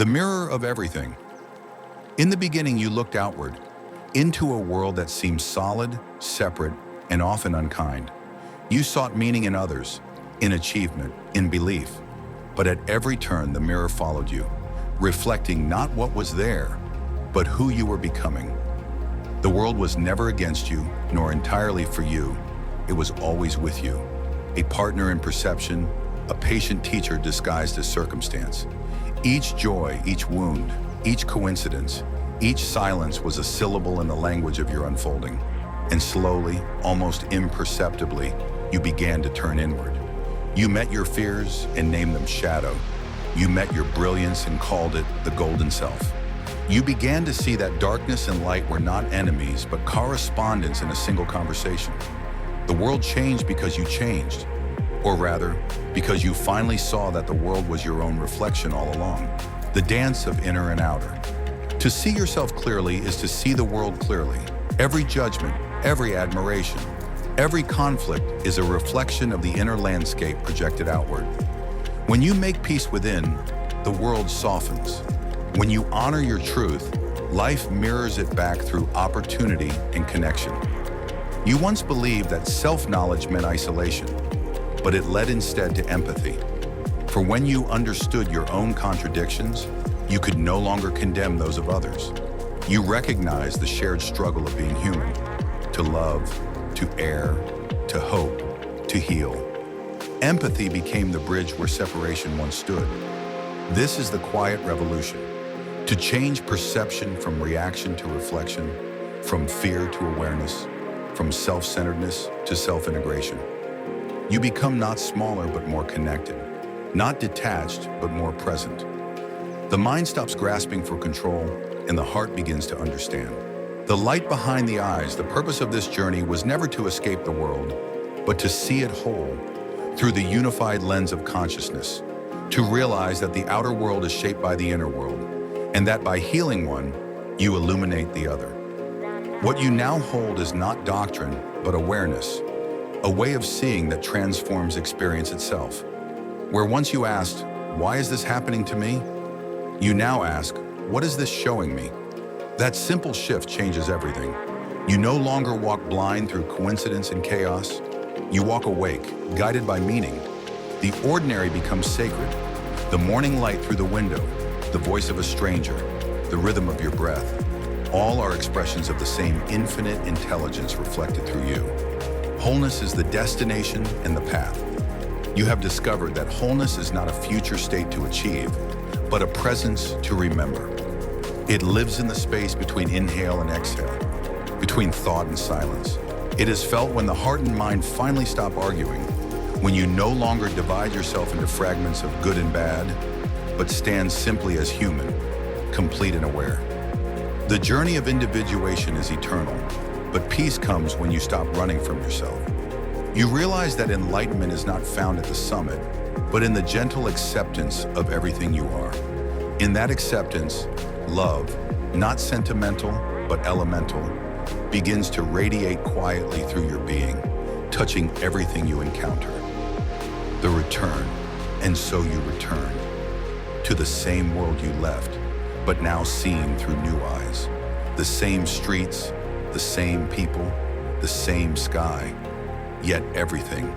The mirror of everything. In the beginning, you looked outward, into a world that seemed solid, separate, and often unkind. You sought meaning in others, in achievement, in belief. But at every turn, the mirror followed you, reflecting not what was there, but who you were becoming. The world was never against you, nor entirely for you. It was always with you. A partner in perception, a patient teacher disguised as circumstance. Each joy, each wound, each coincidence, each silence was a syllable in the language of your unfolding. And slowly, almost imperceptibly, you began to turn inward. You met your fears and named them shadow. You met your brilliance and called it the golden self. You began to see that darkness and light were not enemies, but correspondents in a single conversation. The world changed because you changed, or rather, because you finally saw that the world was your own reflection all along. The dance of inner and outer. To see yourself clearly is to see the world clearly. Every judgment, every admiration, every conflict is a reflection of the inner landscape projected outward. When you make peace within, the world softens. When you honor your truth, life mirrors it back through opportunity and connection. You once believed that self-knowledge meant isolation, but it led instead to empathy. For when you understood your own contradictions, you could no longer condemn those of others. You recognized the shared struggle of being human, to love, to err, to hope, to heal. Empathy became the bridge where separation once stood. This is the quiet revolution, to change perception from reaction to reflection, from fear to awareness, from self-centeredness to self-integration. You become not smaller but more connected, not detached but more present. The mind stops grasping for control and the heart begins to understand. The light behind the eyes, the purpose of this journey was never to escape the world, but to see it whole through the unified lens of consciousness, to realize that the outer world is shaped by the inner world, and that by healing one, you illuminate the other. What you now hold is not doctrine, but awareness, a way of seeing that transforms experience itself. Where once you asked, "Why is this happening to me?" you now ask, "What is this showing me?" That simple shift changes everything. You no longer walk blind through coincidence and chaos. You walk awake, guided by meaning. The ordinary becomes sacred. The morning light through the window, the voice of a stranger, the rhythm of your breath, all are expressions of the same infinite intelligence reflected through you. Wholeness is the destination and the path. You have discovered that wholeness is not a future state to achieve, but a presence to remember. It lives in the space between inhale and exhale, between thought and silence. It is felt when the heart and mind finally stop arguing, when you no longer divide yourself into fragments of good and bad, but stand simply as human, complete and aware. The journey of individuation is eternal, but peace comes when you stop running from yourself. You realize that enlightenment is not found at the summit, but in the gentle acceptance of everything you are. In that acceptance, love, not sentimental, but elemental, begins to radiate quietly through your being, touching everything you encounter. The return, and so you return to the same world you left, but now seen through new eyes. The same streets, the same people, the same sky, yet everything